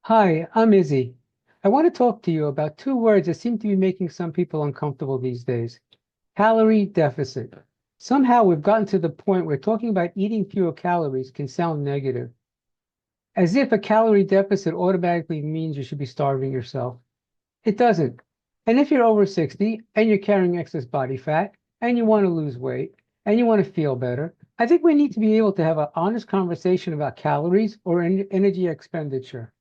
Hi, I'm Izzy. I want to talk to you about two words that seem to be making some people uncomfortable these days. Calorie deficit. Somehow we've gotten to the point where talking about eating fewer calories can sound negative, as if a calorie deficit automatically means you should be starving yourself. It doesn't. And if you're over 60 and you're carrying excess body fat and you want to lose weight and you want to feel better, I think we need to be able to have an honest conversation about calories or energy expenditure.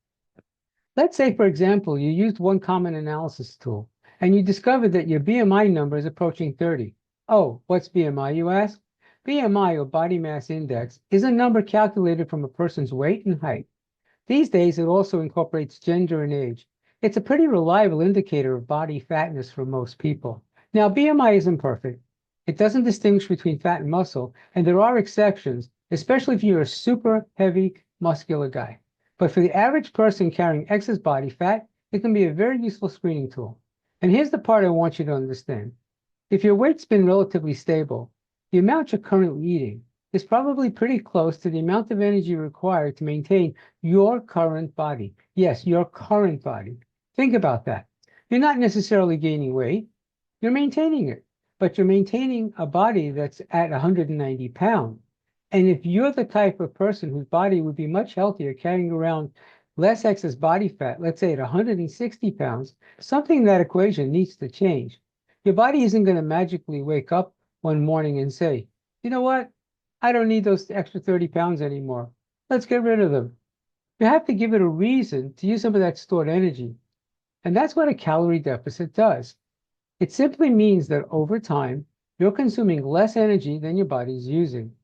Let's say, for example, you used one common analysis tool and you discovered that your BMI number is approaching 30. Oh, what's BMI, you ask? BMI, or body mass index, is a number calculated from a person's weight and height. These days, it also incorporates gender and age. It's a pretty reliable indicator of body fatness for most people. Now, BMI isn't perfect. It doesn't distinguish between fat and muscle, and there are exceptions, especially if you're a super heavy, muscular guy. But for the average person carrying excess body fat, it can be a very useful screening tool. And here's the part I want you to understand. If your weight's been relatively stable, the amount you're currently eating is probably pretty close to the amount of energy required to maintain your current body. Yes, your current body. Think about that. You're not necessarily gaining weight, you're maintaining it, but you're maintaining a body that's at 190 pounds. And if you're the type of person whose body would be much healthier carrying around less excess body fat, let's say at 160 pounds, something in that equation needs to change. Your body isn't going to magically wake up one morning and say, you know what? I don't need those extra 30 pounds anymore. Let's get rid of them. You have to give it a reason to use some of that stored energy. And that's what a calorie deficit does. It simply means that over time, you're consuming less energy than your body's using.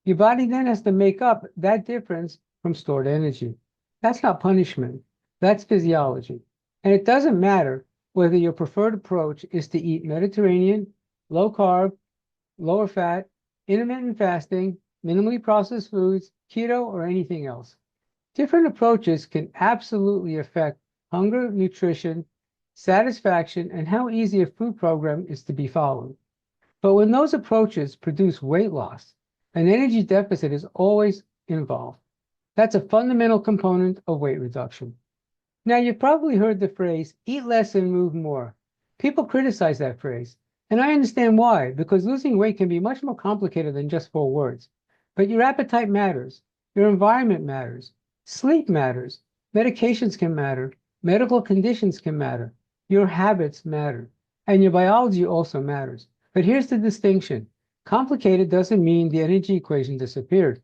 Your body then has to make up that difference from stored energy. That's not punishment. That's physiology. And it doesn't matter whether your preferred approach is to eat Mediterranean, low carb, lower fat, intermittent fasting, minimally processed foods, keto, or anything else. Different approaches can absolutely affect hunger, nutrition, satisfaction, and how easy a food program is to be followed. But when those approaches produce weight loss, an energy deficit is always involved. That's a fundamental component of weight reduction. Now, you've probably heard the phrase, eat less and move more. People criticize that phrase, and I understand why, because losing weight can be much more complicated than just four words. But your appetite matters, your environment matters, sleep matters, medications can matter, medical conditions can matter, your habits matter, and your biology also matters. But here's the distinction. Complicated doesn't mean the energy equation disappeared.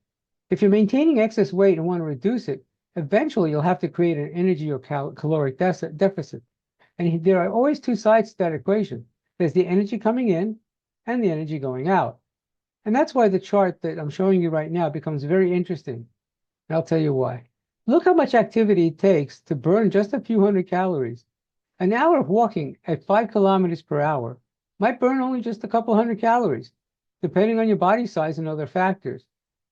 If you're maintaining excess weight and want to reduce it, eventually you'll have to create an energy or caloric deficit. And there are always two sides to that equation. There's the energy coming in and the energy going out. And that's why the chart that I'm showing you right now becomes very interesting. And I'll tell you why. Look how much activity it takes to burn just a few hundred calories. An hour of walking at 5 kilometers per hour might burn only just a couple hundred calories, depending on your body size and other factors.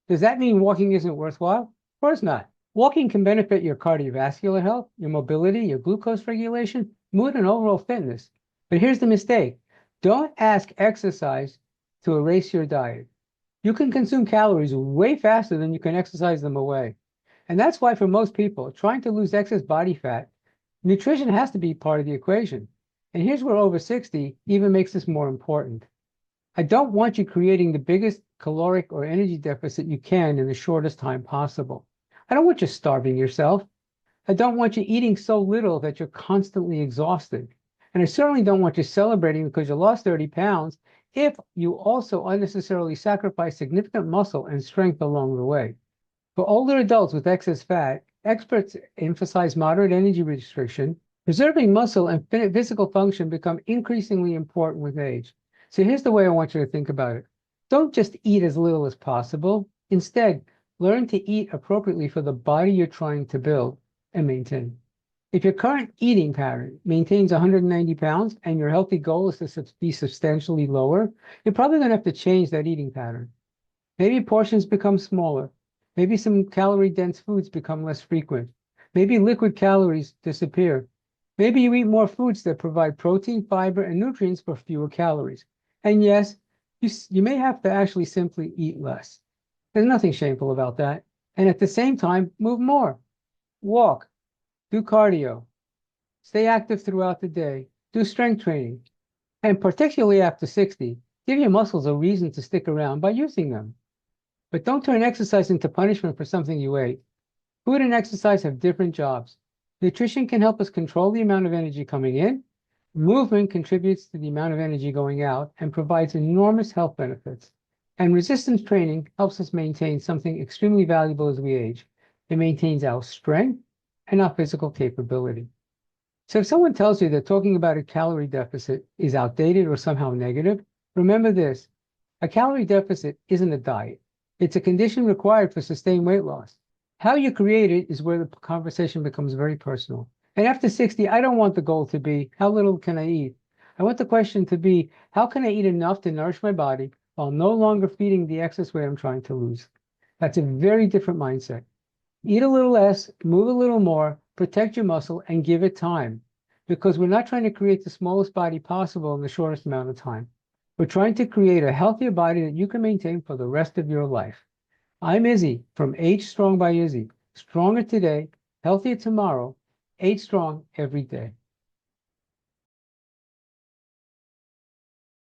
Does that mean walking isn't worthwhile? Of course not. Walking can benefit your cardiovascular health, your mobility, your glucose regulation, mood, and overall fitness. But here's the mistake. Don't ask exercise to erase your diet. You can consume calories way faster than you can exercise them away. And that's why for most people, trying to lose excess body fat, nutrition has to be part of the equation. And here's where over 60 even makes this more important. I don't want you creating the biggest caloric or energy deficit you can in the shortest time possible. I don't want you starving yourself. I don't want you eating so little that you're constantly exhausted. And I certainly don't want you celebrating because you lost 30 pounds if you also unnecessarily sacrifice significant muscle and strength along the way. For older adults with excess fat, experts emphasize moderate energy restriction. Preserving muscle and physical function become increasingly important with age. So here's the way I want you to think about it. Don't just eat as little as possible. Instead, learn to eat appropriately for the body you're trying to build and maintain. If your current eating pattern maintains 190 pounds and your healthy goal is to be substantially lower, you're probably going to have to change that eating pattern. Maybe portions become smaller. Maybe some calorie-dense foods become less frequent. Maybe liquid calories disappear. Maybe you eat more foods that provide protein, fiber, and nutrients for fewer calories. And yes, you may have to actually simply eat less. There's nothing shameful about that. And at the same time, move more. Walk, do cardio, stay active throughout the day, do strength training, and particularly after 60, give your muscles a reason to stick around by using them. But don't turn exercise into punishment for something you ate. Food and exercise have different jobs. Nutrition can help us control the amount of energy coming in. Movement contributes to the amount of energy going out and provides enormous health benefits. And resistance training helps us maintain something extremely valuable as we age. It maintains our strength and our physical capability. So if someone tells you that talking about a calorie deficit is outdated or somehow negative, remember this: a calorie deficit isn't a diet. It's a condition required for sustained weight loss. How you create it is where the conversation becomes very personal. And after 60, I don't want the goal to be, how little can I eat? I want the question to be, how can I eat enough to nourish my body while no longer feeding the excess weight I'm trying to lose? That's a very different mindset. Eat a little less, move a little more, protect your muscle, and give it time. Because we're not trying to create the smallest body possible in the shortest amount of time. We're trying to create a healthier body that you can maintain for the rest of your life. I'm Izzy from Age Strong by Izzy. Stronger today, healthier tomorrow. Age strong every day.